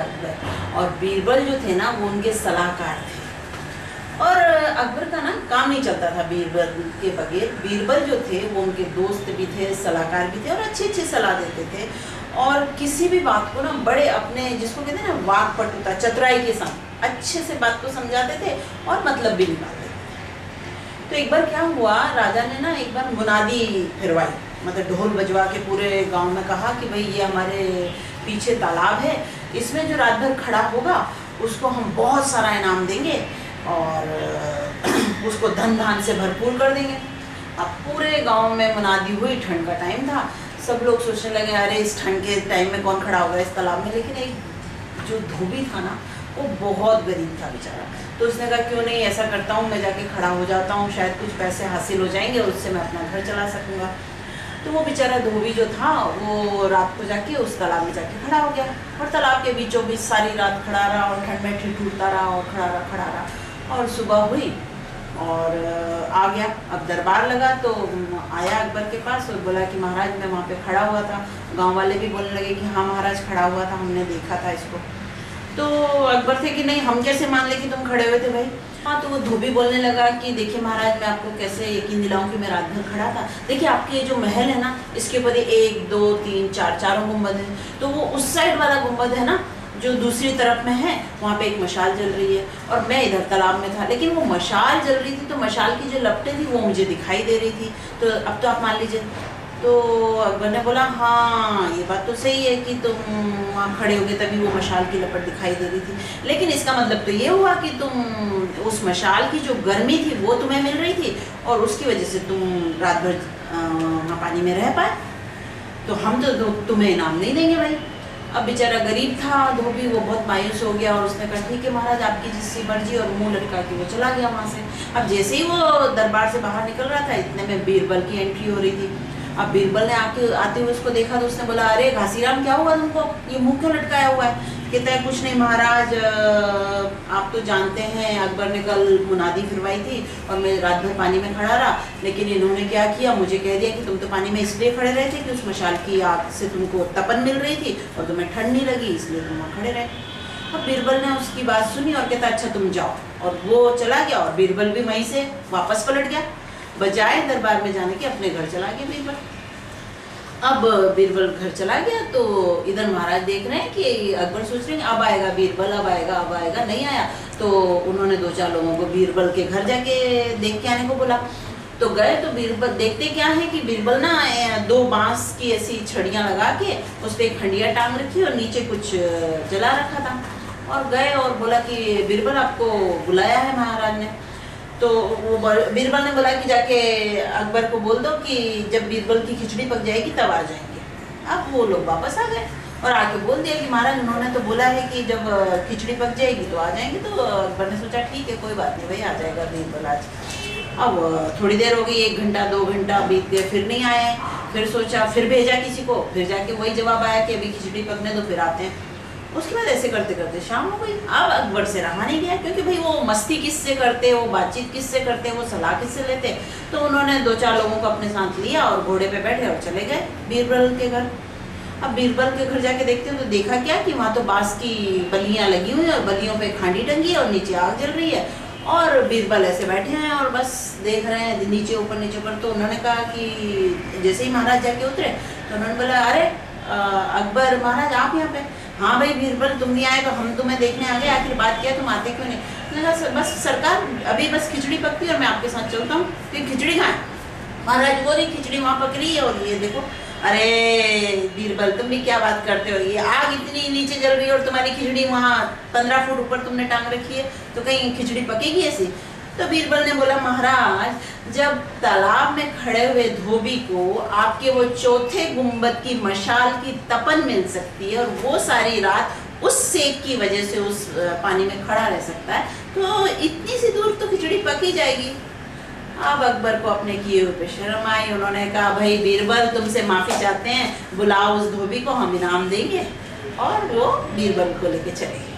अकबर, और बीरबल जो थे ना वो उनके सलाहकार थे। और अकबर का ना काम नहीं चलता था बीरबल के बगैर। बीरबल जो थे वो उनके दोस्त भी थे, सलाहकार भी थे, और अच्छी अच्छी सलाह देते थे, और किसी भी बात को ना बड़े अपने, जिसको कहते हैं ना वाक्पटुता, चतुराई के साथ अच्छे से बात को समझाते थे और मतलब भी निकालते थे। तो एक बार क्या हुआ, राजा ने ना एक बार मुनादी फिरवाई, मतलब ढोल बजवा के पूरे गांव में कहा कि भाई ये हमारे पीछे तालाब है, इसमें जो रात भर खड़ा होगा उसको हम बहुत सारा इनाम देंगे और उसको धन धान से भरपूर कर देंगे। अब पूरे गांव में मुनादी हुई, ठंड का टाइम था, सब लोग सोचने लगे अरे इस ठंड के टाइम में कौन खड़ा होगा इस तालाब में। लेकिन एक जो धोबी था ना वो बहुत गरीब था बेचारा, तो उसने कहा क्यों नहीं ऐसा करता हूँ, मैं जाके खड़ा हो जाता हूँ, शायद कुछ पैसे हासिल हो जाएंगे, उससे मैं अपना घर चला सकूँगा। तो वो बेचारा धोबी जो था वो रात को जाके उस तालाब में जाके खड़ा हो गया, और तालाब के बीचों बीच सारी रात खड़ा रहा और ठंड में ठिठुरता रहा और खड़ा रहा। और सुबह हुई और आ गया। अब दरबार लगा तो आया अकबर के पास और बोला कि महाराज मैं वहाँ पे खड़ा हुआ था। गांव वाले भी बोलने लगे कि हाँ महाराज खड़ा हुआ था, हमने देखा था इसको। तो अकबर थे कि नहीं हम कैसे मान ले कि तुम खड़े हुए थे भाई। हाँ, तो वो धोबी बोलने लगा कि देखिए महाराज मैं आपको कैसे यकीन दिलाऊं कि मैं रात भर खड़ा था। देखिए आपके जो महल है ना इसके ऊपर 1 2 3 4 चारों गुंबद है, तो वो उस साइड वाला गुंबद है ना जो दूसरी तरफ में है, वहाँ पे एक मशाल जल रही है, और मैं इधर तालाब में था, लेकिन वो मशाल जल रही थी तो मशाल की जो लपटें थी वो मुझे दिखाई दे रही थी, तो अब तो आप मान लीजिए। तो अकबर ने बोला हाँ ये बात तो सही है कि तुम वहाँ खड़े हो गए तभी वो मशाल की लपट दिखाई दे रही थी, लेकिन इसका मतलब तो ये हुआ कि तुम उस मशाल की जो गर्मी थी वो तुम्हें मिल रही थी और उसकी वजह से तुम रात भर वहाँ पानी में रह पाए, तो हम तो तुम्हें इनाम नहीं देंगे भाई। अब बेचारा गरीब था धोबी, वो बहुत मायूस हो गया और उसने कहा ठीक है महाराज आपकी जिसकी मर्जी, और मुंह लटका के वो चला गया वहाँ से। अब जैसे ही वो दरबार से बाहर निकल रहा था इतने में बीरबल की एंट्री हो रही थी। अब बीरबल ने आते हुए उसको देखा तो उसने बोला अरे घासीराम क्या हुआ तुमको, ये मुंह क्यों लटकाया हुआ है। कहता है कुछ नहीं महाराज, आप तो जानते हैं अकबर ने कल मुनादी फिरवाई थी और मैं रात भर पानी में खड़ा रहा, लेकिन इन्होंने क्या किया मुझे कह दिया कि तुम तो पानी में इसलिए खड़े रहे थे कि उस मशाल की आग से तुमको तपन मिल रही थी और तुम्हें ठंड नहीं लगी इसलिए तुम वहाँ खड़े रहे। अब बीरबल ने उसकी बात सुनी और कहता अच्छा तुम जाओ, और वो चला गया और बीरबल भी वहीं से वापस पलट गया, बजाय दरबार में जाने के अपने घर चला गया बीरबल। अब बीरबल घर चला गया तो इधर महाराज देख रहे हैं कि अकबर सोच रहे हैं अब आएगा बीरबल, अब आएगा, नहीं आया। तो उन्होंने 2-4 लोगों को बीरबल के घर जाके देख के आने को बोला। तो गए तो बीरबल देखते क्या है कि बीरबल ना 2 बांस की ऐसी छड़ियाँ लगा के उस पर एक खंडिया टांग रखी और नीचे कुछ जला रखा था, और गए और बोला कि बीरबल आपको बुलाया है महाराज ने। तो वो बीरबल ने बोला कि जाके अकबर को बोल दो कि जब बीरबल की खिचड़ी पक जाएगी तब आ जाएंगे। अब वो लोग वापस आ गए और आके बोल दिया कि महाराज उन्होंने तो बोला है कि जब खिचड़ी पक जाएगी तो आ जाएंगे। तो अकबर ने सोचा ठीक है कोई बात नहीं भाई, आ जाएगा बीरबल आज। अब थोड़ी देर हो गई, 1 घंटा 2 घंटा बीत गए, फिर नहीं आए। फिर सोचा, फिर भेजा किसी को, फिर जाके वही जवाब आया कि अभी खिचड़ी पकने दो फिर आते हैं। उसके बाद ऐसे करते करते शाम हो गई। अब अकबर से रहा नहीं गया, क्योंकि भाई वो मस्ती किससे करते, वो बातचीत किससे करते, वो सलाह किससे लेते। तो उन्होंने 2-4 लोगों को अपने साथ लिया और घोड़े पे बैठे और चले गए बीरबल के घर। अब बीरबल के घर जाके देखते हैं तो देखा क्या कि वहाँ तो बांस की बल्लियाँ लगी हुई हैं और बल्लियों पे खांडी टंगी है और नीचे आग जल रही है, और बीरबल ऐसे बैठे हैं और बस देख रहे हैं नीचे ऊपर। तो उन्होंने कहा कि जैसे ही महाराज जाके उतरे तो उन्होंने बोला अरे अकबर महाराज आप यहाँ पे। हाँ भाई बीरबल तुम नहीं आए तो हम तुम्हें देखने आ गए, आखिर बात क्या तुम आते क्यों नहीं। मैंने बस सरकार अभी बस खिचड़ी पकती है और मैं आपके साथ चलता हूँ। तो खिचड़ी कहाँ है महाराज, वो रही खिचड़ी वहाँ पक रही है और ये देखो। अरे बीरबल तुम भी क्या बात करते हो, ये आग इतनी नीचे जल रही है और तुम्हारी खिचड़ी वहाँ 15 फुट ऊपर तुमने टांग रखी है, तो कहीं खिचड़ी पकेगी ऐसी। तो बीरबल ने बोला महाराज जब तालाब में खड़े हुए धोबी को आपके वो 4थे गुंबद की मशाल की तपन मिल सकती है और वो सारी रात उस सेक की वजह से उस पानी में खड़ा रह सकता है, तो इतनी सी दूर तो खिचड़ी पक ही जाएगी। अब अकबर को अपने किए हुए पे शर्म आई। उन्होंने कहा भाई बीरबल तुमसे माफी चाहते हैं, बुलाओ उस धोबी को, हम इनाम देंगे। और वो बीरबल को लेके चले गए।